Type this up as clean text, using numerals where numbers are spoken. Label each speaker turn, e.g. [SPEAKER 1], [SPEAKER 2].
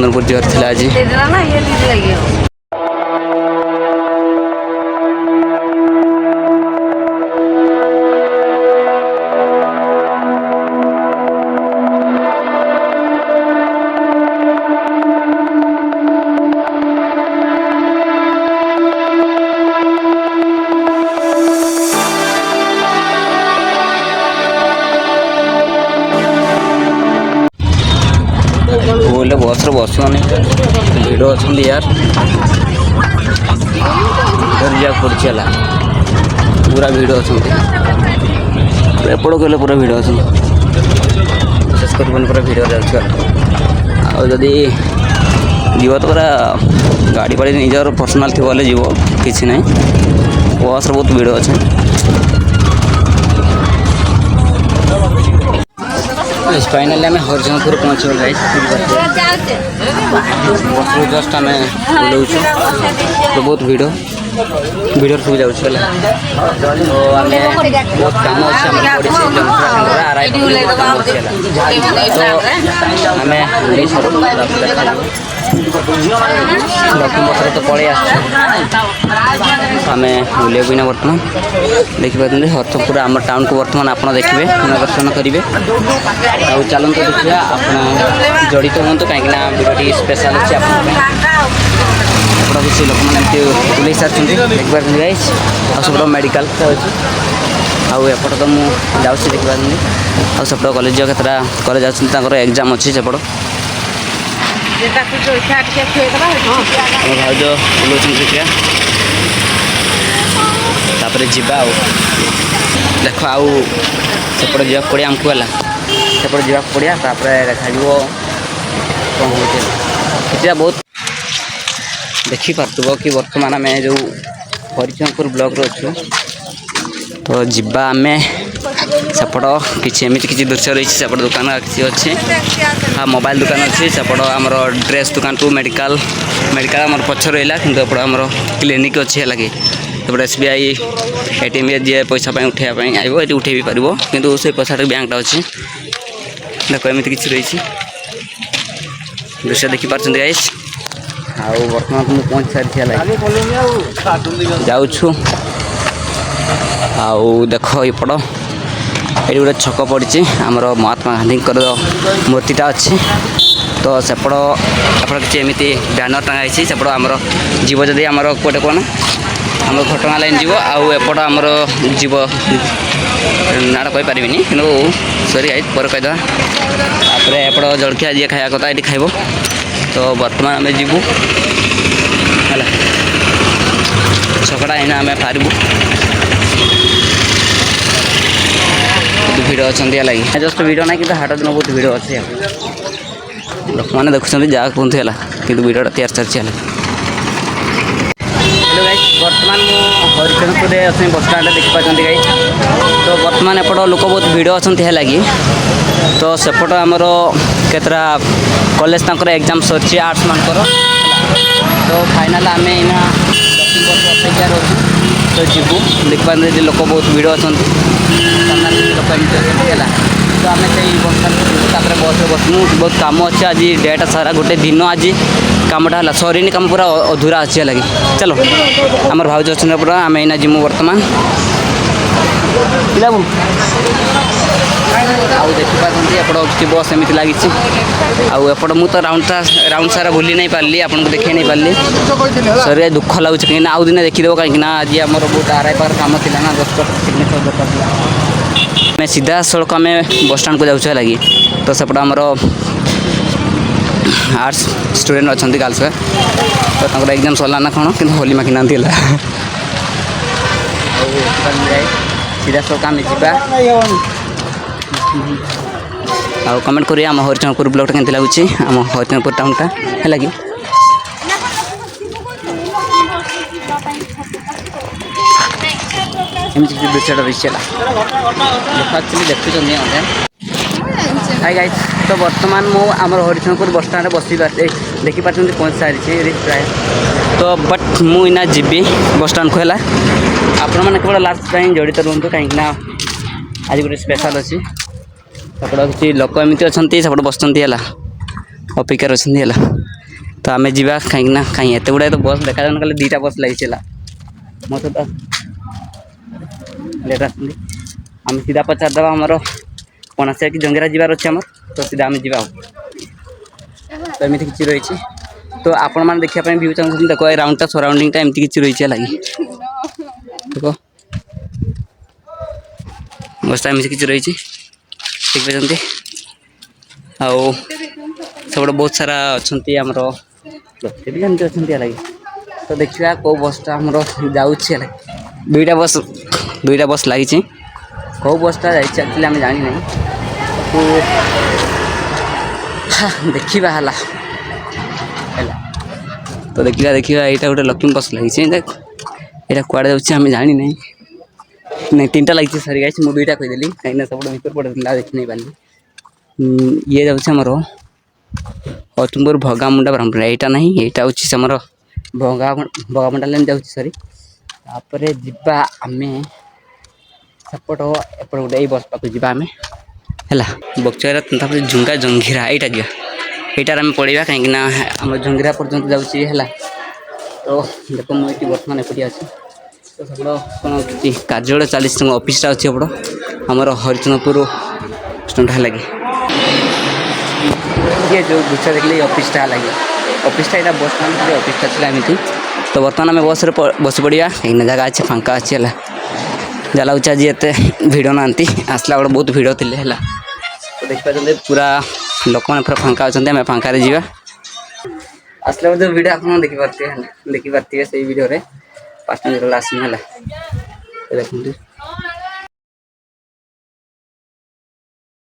[SPEAKER 1] चंदनपुर जीवर थी आज। बोले बस बस भिड़ अच्छा यार इधर पड़ा पूरा भिड़ अच्छा एपट कहले पूरा भिड़ अच्छा विशेष कर पूरा भिड़ जादी जीव तो पूरा गाड़ी फाड़ी निजर पर्सनाल थी बोले जीव किसी ना बस बहुत भिड़ अच्छे फाइनाली आम हरिशंकर पहुँच गए बस जस्ट आम बुलाऊ तो बहुत भिड़ भिड़ सब जाऊँ तो आम बहुत कम अच्छे आरआई तो आम लक्ष्मी तो पलि आम बुले बिना बर्तमान देखिए हरिशंकर आम टाउन को बर्तमान आप देखिए दर्शन करेंगे आ चलते देखिए आप जड़ित हूँ कहीं भिडियो स्पेशल अच्छे आप किसी लोक मैंने बुले सारी देखिए गाइस सब मेडिकल अच्छे आउट तो मुझे जाऊँगी देखिए आउट कलेज केतटा कलेज एग्जाम अच्छी सेपट भाज बुलाऊँ देखिए तापर जीवा देख आउ सेपट जावाक पड़ा आमको है सेपट जावाक पड़ा तापर देखा कौन हो बहुत देखिपार कि बर्तमान आम जो हरिशंकर ब्लॉक अच्छु तो जीवा आम सेपट किसी एमती किसी दृश्य रही सेपट दुकान किसी अच्छे हाँ मोबाइल दुकान अच्छी सेपट आमर ड्रेस दुकान टू मेडिकल मेडिकल आम पक्ष रहा कि एपट आमर क्लिनिक अच्छी है कि एपट SBI ATM जी पैसा उठाई आइब ये उठे भी पार कि से पैसा बैंकटा अच्छी देख एमती किसी रही दृश्य देखिपार गाइस आउ बर्तमान मुझे पहुँच सारी जाऊँ आउ देख एपट ये गोटे छक पड़ी आमर महात्मा गांधी मूर्तिटा अच्छी तो सेपट एपट किसी एमती बैनर टाँगाई सेपट आमर जीव जदि आमर कौटे कौन आम घटना लाइन जीव आउ एपट आमर जीव नाटा कहीपर कि सरी गाइस पर कहीदे तापर एपट जलखिया जी खाया कथा ये खाइब तो बर्तमान आम जीवु है छकटा आईना आम पारबू भिड़ अच्छा लगे जस्ट भिड़ ना कि हाट दिन बहुत भिड़ अच्छे लोक मैंने देखुं जहाँ कहते हैं कि भिड़टा तैयार चलती है हेलो गाइस बर्तमान हरिशंकर अच्छे बस स्टाण्ड देखिपार गाइस तो बर्तमान एपट लोक बहुत भिड़ अच्छा है कि तो सेपट आमर केतरा कॉलेज तक एग्जाम सरी आर्ट्स मानकर तो फाइनाल आम एना लक्ष्मी बस अपेक्षा रोच तो जीवु देखिपार लोक बहुत भिड़ अच्छा लोक एमती है तो आम से बस बस बसमु बहुत कम अच्छे आज डेट सारा गोटे दिन आज कमटा है सरीनी कम पूरा अधूरा अच्छे लगे चलो आमर भाज अच्छा पूरा आम एना जीमु बर्तमान आउ देखिपार एपट किसी बस एमती लगी आउट मुझे राउंड सारा बुली नहीं पार्ली आपको देखे नहीं पार्ली सर दुख लगुच कहीं आउ दिन देखीदेव कहीं आज आम बहुत आरआई पार कम थी ना 10 सिग्नेचर दरकार मैं सीधा सड़क आम बस स्टाण्ड को जाऊँ लगी तो सेपट आमर आर्ट्स स्टूडेंट अच्छा गर्ल्स तो एग्जाम सरला ना कौन कि होली माखी ना सीधा सड़क आम जा आउ कमेंट करिए आम हरिशंकर ब्लॉक केमती लगुच आम हरिशंकर टाउनटा है कि एमती दृश्यटा रही एक्चुअली देखुं हाय गाइस तो बर्तमान मु आमर हरिशंकर बस स्टाण्ड बसी देखिपार पहुँच सारी प्राय तो बट मुना जीवी बस स्टाण्ड को है आपण मैंने केवल लास्ट टाइम जड़ित रुहतु कहीं आज गोटे स्पेशल अच्छी सेपट किसी लोक एमती अच्छा सेपट बसती है अपेक्षार अच्छे है। तो आम जा कहीं कहीं एत गुड़ाए तो बस देखा जाऊन कल 2टा बस लगी मत लेट आम सीधा पचारदे आमर पणासिया कि जंगीरा जीवार अच्छे आम तो सीधा आम जा तो एमती किसी रही तो आपण मैंने देखापी व्यू चाहते देख ये राउंडटा सराउंडिंगटा एमती किसी रही है लगी देख बसटा एमती किसी रही ठीक पाते आउ सब बहुत सारा अच्छा आमर लोग भी एमती अच्छा लगे तो देखा कौ बसटा आमर जाऊँगी 2टा बस लगी कौ बसटा जाए आम जानी ना तो देखा है तो देखा यहाँ गोटे लक्ष्मी बस लगी देख यहाँ कड़े जाऊँ जानी नहीं 3टा लगी सरी गाइस मुझे 2टा कहीदेली कहीं सब भर पड़े देखी नहीं पानी ये जामर अचुमपुर भगामुंडा ब्रह्मपुर यहाँ ना यहाँ हूँ आमर भगामुंडा लाइन जाऊँ सरी तापर जा आम सेपट एपट गोटे बस पाक जा आम है बक्चर झुंगा जंघीरा यहाँ जा यहीटार आम पढ़ा कहीं आम जंगीरा पर्यटन जाऊँगी तो देख मुझे बर्तमान एपटे अच्छी तो सब कौन कि कार्य चली ऑफिसटा अच्छी एपट आमर हरिचंद्रपुर स्टूडेंट है लगे ये जो दृश्य देखिए ऑफिसटा लगे ऑफिसटा यहाँ बस स्टाण्ड ऑफिसटा चला एमती तो बर्तमान आम बस बस पड़ा कहीं जगह अच्छे फांका अच्छी है जला आज एत भिड़ ना आसला बड़े बहुत भिड़ थे है तो देखिए पूरा लोक मैंने पूरा फांका अच्छा आम फांकार जा आसला जो भिड आप देखिपारे से भिडियो 5 मिनट लास्ट है देखते